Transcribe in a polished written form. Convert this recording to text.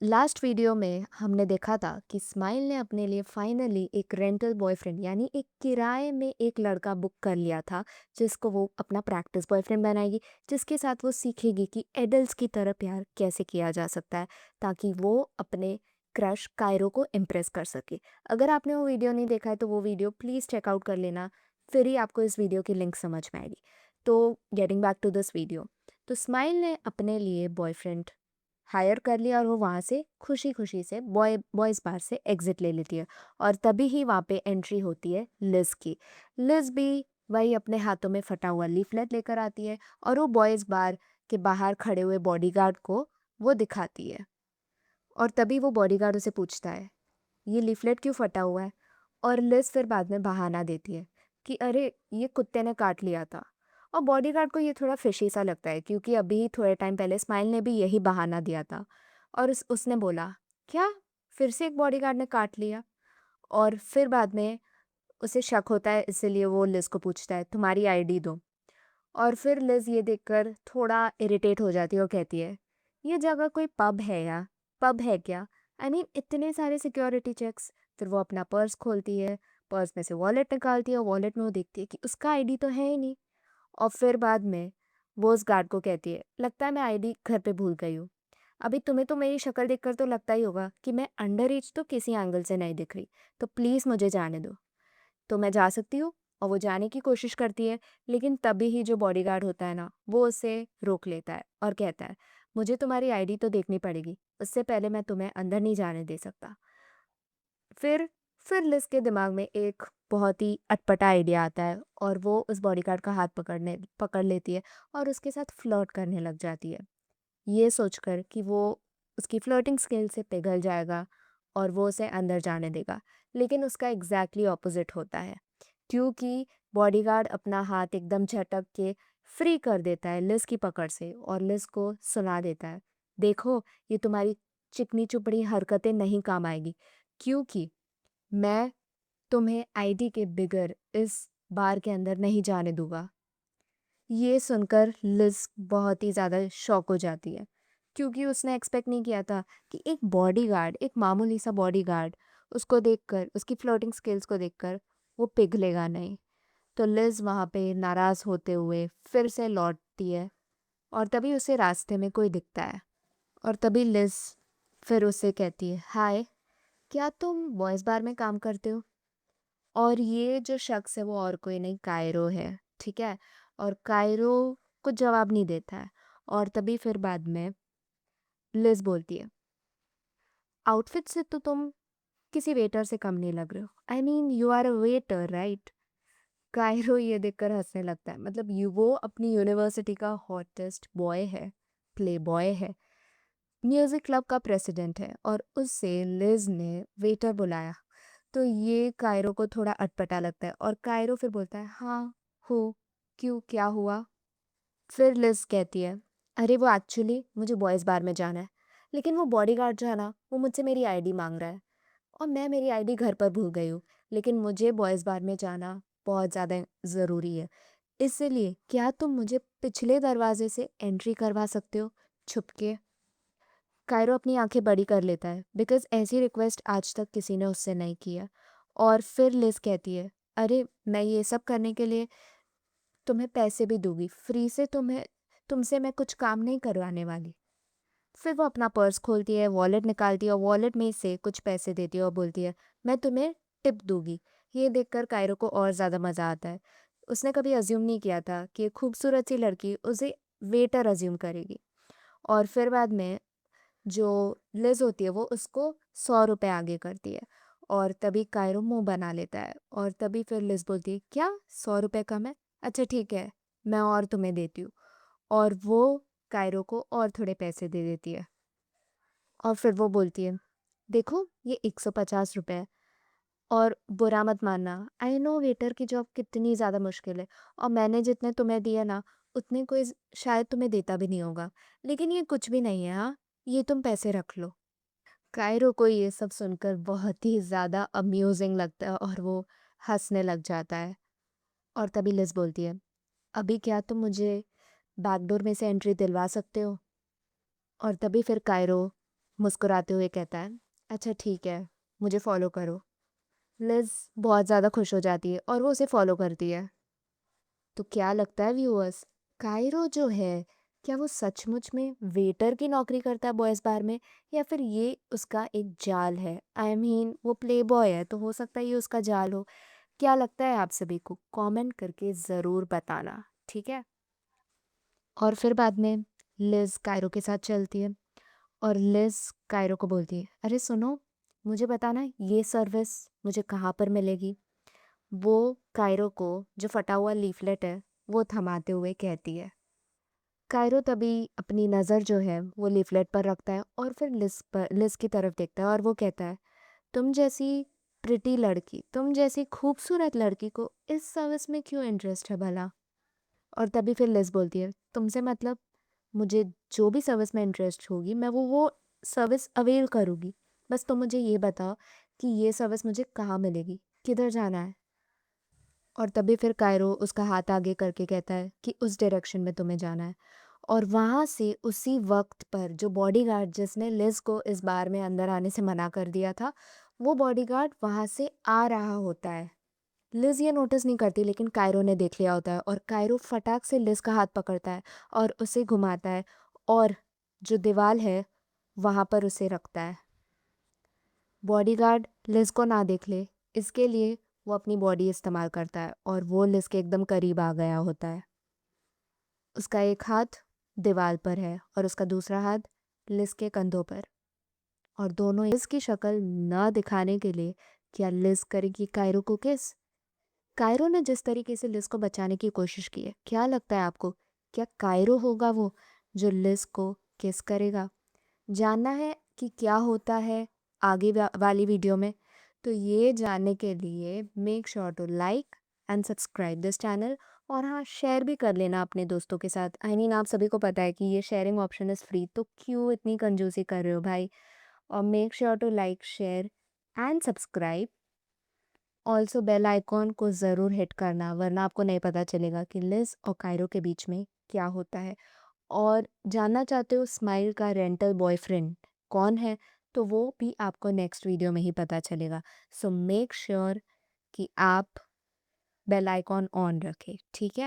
Last video में हमने देखा था कि स्माइल ने अपने लिए फाइनली एक रेंटल बॉयफ्रेंड यानी एक किराए में एक लड़का बुक कर लिया था, जिसको वो अपना प्रैक्टिस बॉयफ्रेंड बनाएगी, जिसके साथ वो सीखेगी कि एडल्ट्स की तरह प्यार कैसे किया जा सकता है, ताकि वो अपने क्रश कायरो को इम्प्रेस कर सके। अगर आपने वो वीडियो नहीं देखा है तो वो वीडियो प्लीज़ चेकआउट कर लेना, फिर ही आपको इस वीडियो की लिंक समझ में आएगी। तो getting back to this video, तो स्माइल ने अपने लिए बॉयफ्रेंड हायर कर लिया और वो वहाँ से खुशी-खुशी से बॉयज़ बार से एग्ज़िट ले लेती है। और तभी ही वहाँ पे एंट्री होती है लिज़ की। लिज़ भी वही अपने हाथों में फटा हुआ लीफ़लेट लेकर आती है और वो बॉयज़ बार के बाहर खड़े हुए बॉडीगार्ड को वो दिखाती है। और तभी वो बॉडीगार्ड उसे पूछता है, "ये लीफ़लेट क्यों फटा हुआ है?" और लिज़ फिर बाद में बहाना देती है कि अरे! ये कुत्ते ने काट लिया था। और बॉडीगार्ड को ये थोड़ा फ़िशी सा लगता है, क्योंकि अभी थोड़े टाइम पहले स्माइल ने भी यही बहाना दिया था। और उसने बोला, "क्या? फिर से एक बॉडीगार्ड ने काट लिया?" और फिर बाद में उसे शक होता है, इसीलिए वो लिज़ को पूछता है, "तुम्हारी आईडी दो।" और फिर लिज़ ये देखकर थोड़ा इरिटेट हो जाती है और कहती है, "ये जगह कोई पब है या? पब है क्या? आई मीन इतने सारे सिक्योरिटी चेक्स।" फिर वो अपना पर्स खोलती है, पर्स में से वॉलेट निकालती है और वॉलेट में वो देखती है कि उसका आईडी तो है ही नहीं। और फिर बाद में वो उस गार्ड को कहती है, "लगता है मैं आईडी घर पे भूल गई हूँ। अभी तुम्हें तो मेरी शक्ल देखकर तो लगता ही होगा कि मैं अंडर एज तो किसी एंगल से नहीं दिख रही, तो प्लीज़ मुझे जाने दो।" तो मैं जा सकती हूँ। और वो जाने की कोशिश करती है, लेकिन तभी ही जो बॉडीगार्ड होता है ना, वो उसे रोक लेता है और कहता है, "मुझे तुम्हारी आईडी तो देखनी पड़ेगी, उससे पहले मैं तुम्हें अंदर नहीं जाने दे सकता।" फिर फिर लिस के दिमाग में एक बहुत ही अटपटा आइडिया आता है और वो उस बॉडीगार्ड का हाथ पकड़ लेती है और उसके साथ फ्लर्ट करने लग जाती है, ये सोचकर कि वो उसकी फ्लर्टिंग स्किल से पिघल जाएगा और वो उसे अंदर जाने देगा। लेकिन उसका एग्जैक्टली ऑपोजिट होता है, क्योंकि बॉडीगार्ड अपना हाथ एकदम झटक के फ्री कर देता है लिस की पकड़ से और लिस को सुना देता है, "देखो, ये तुम्हारी चिकनी चुपड़ी हरकतें नहीं काम आएगी, क्योंकि मैं तुम्हें आईडी के बिगर इस बार के अंदर नहीं जाने दूंगा।" ये सुनकर लिज़ बहुत ही ज़्यादा शॉक हो जाती है, क्योंकि उसने एक्सपेक्ट नहीं किया था कि एक बॉडीगार्ड, एक मामूली सा बॉडीगार्ड, उसको देखकर, उसकी फ्लर्टिंग स्किल्स को देखकर वो पिघलेगा नहीं। तो लिज़ वहाँ पे नाराज़ होते हुए फिर से लौटती है और तभी उसे रास्ते में कोई दिखता है और तभी लिज़ फिर उसे कहती है, "हाय, क्या तुम बॉयज़ बार में काम करते हो?" और ये जो शख्स है वो और कोई नहीं, कायरो है, ठीक है? और कायरो कुछ जवाब नहीं देता है और तभी फिर बाद में लिज़ बोलती है, "आउटफिट से तो तुम किसी वेटर से कम नहीं लग रहे हो। I mean you are a waiter, right?" Kairo ये देखकर हँसने लगता है। मतलब यू वो अपनी यूनिवर्सिटी का हॉटेस्ट बॉय है, प्लेबॉय है, म्यूज़िक क्लब का प्रेसिडेंट है और उससे लिज़ ने वेटर बुलाया। तो ये कायरो को थोड़ा अटपटा लगता है और कायरो फिर बोलता है, "हाँ, हो, क्यों, क्या हुआ?" फिर लिज़ कहती है, "अरे वो एक्चुअली मुझे बॉयज़ बार में जाना है, लेकिन वो बॉडीगार्ड जो है ना, वो मुझसे मेरी आईडी माँग रहा है और मैं मेरी आईडी घर पर भूल गई हूँ, लेकिन मुझे बॉयज़ बार में जाना बहुत ज़्यादा ज़रूरी है। इसलिए क्या तुम मुझे पिछले दरवाजे से एंट्री करवा सकते हो, छुप के?" कायरो अपनी आंखें बड़ी कर लेता है, बिकॉज़ ऐसी रिक्वेस्ट आज तक किसी ने उससे नहीं की है। और फिर लिज़ कहती है, "अरे मैं ये सब करने के लिए तुम्हें पैसे भी दूँगी, फ्री से तुमसे मैं कुछ काम नहीं करवाने वाली।" फिर वो अपना पर्स खोलती है, वॉलेट निकालती है और वॉलेट में से कुछ पैसे देती है और बोलती है, "मैं तुम्हें टिप दूँगी।" ये देखकर कायरो को और ज़्यादा मज़ा आता है। उसने कभी अज़्यूम नहीं किया था कि एक खूबसूरत सी लड़की उसे वेटर अज़्यूम करेगी। और फिर बाद में जो लिज़ होती है वो उसको 100 रुपए आगे करती है और तभी कायरो मुँह बना लेता है और तभी फिर लिज़ बोलती है, "क्या? 100 रुपए कम है? अच्छा ठीक है, मैं और तुम्हें देती हूँ।" और वो कायरो को और थोड़े पैसे दे देती है और फिर वो बोलती है, "देखो, ये 150 रुपए है और बुरा मत मानना, आई नो वेटर की जॉब कितनी ज़्यादा मुश्किल है और मैंने जितने तुम्हें दिए ना, उतने कोई शायद तुम्हें देता भी नहीं होगा, लेकिन ये कुछ भी नहीं है, हाँ? ये तुम पैसे रख लो।" कायरो को ये सब सुनकर बहुत ही ज़्यादा अम्यूजिंग लगता है और वो हंसने लग जाता है। और तभी लिज बोलती है, "अभी क्या तुम मुझे बैकडोर में से एंट्री दिलवा सकते हो?" और तभी फिर कायरो मुस्कुराते हुए कहता है, अच्छा ठीक है, मुझे फॉलो करो। लिज बहुत ज़्यादा खुश हो जाती है और वो उसे फॉलो करती है। तो क्या लगता है व्यूअर्स, कायरो जो है, क्या वो सचमुच में वेटर की नौकरी करता है बॉयज़ बार में, या फिर ये उसका एक जाल है? आई मीन वो प्लेबॉय है तो हो सकता है ये उसका जाल हो। क्या लगता है आप सभी को? कमेंट करके ज़रूर बताना, ठीक है? और फिर बाद में लिज कायरो के साथ चलती है और लिज कायरो को बोलती है, अरे सुनो, मुझे बताना ये सर्विस मुझे कहाँ पर मिलेगी? वो कायरो को जो फटा हुआ लीफलेट है वो थमाते हुए कहती है। कायरो तभी अपनी नज़र जो है वो लीफलेट पर रखता है और फिर लिज की तरफ देखता है और वो कहता है, तुम जैसी प्रिटी लड़की, तुम जैसी खूबसूरत लड़की को इस सर्विस में क्यों इंटरेस्ट है भला? और तभी फिर लिज बोलती है, तुमसे मतलब, मुझे जो भी सर्विस में इंटरेस्ट होगी मैं वो सर्विस अवेल करूँगी। बस तुम मुझे ये बताओ कि ये सर्विस मुझे कहाँ मिलेगी? किधर जाना है? और तभी फिर कायरो उसका हाथ आगे करके कहता है कि उस डायरेक्शन में तुम्हें जाना है। और वहाँ से उसी वक्त पर जो बॉडीगार्ड जिसने लिज को इस बार में अंदर आने से मना कर दिया था, वो बॉडीगार्ड वहाँ से आ रहा होता है। लिज ये नोटिस नहीं करती लेकिन कायरो ने देख लिया होता है और कायरो फटाक से लिज का हाथ पकड़ता है और उसे घुमाता है और जो दीवार है वहाँ पर उसे रखता है। बॉडीगार्ड लिज को ना देख ले, इसके लिए वो अपनी बॉडी इस्तेमाल करता है और वो लिज के एकदम करीब आ गया होता है। उसका एक हाथ दीवार पर है और उसका दूसरा हाथ लिज के कंधों पर, और दोनों लिज की शक्ल न दिखाने के लिए क्या लिज करेगी कायरो को किस। कायरो ने जिस तरीके से लिज को बचाने की कोशिश की है, क्या लगता है आपको, क्या कायरो होगा वो जो लिज को किस करेगा? जानना है कि क्या होता है आगे वाली वीडियो में, तो ये जानने के लिए make sure to like and subscribe this channel. और हाँ, शेयर भी कर लेना अपने दोस्तों के साथ। आई मीन आप सभी को पता है कि ये शेयरिंग ऑप्शन इज़ फ्री, तो क्यों इतनी कंजूसी कर रहे हो भाई? और make sure to like, share and subscribe. Also bell icon को ज़रूर हिट करना, वरना आपको नहीं पता चलेगा कि लिज और कायरो के बीच में क्या होता है। और जानना चाहते हो स्माइल का रेंटल बॉयफ्रेंड कौन है, तो वो भी आपको नेक्स्ट वीडियो में ही पता चलेगा। सो मेक श्योर कि आप बेल आइकॉन ऑन रखें, ठीक है?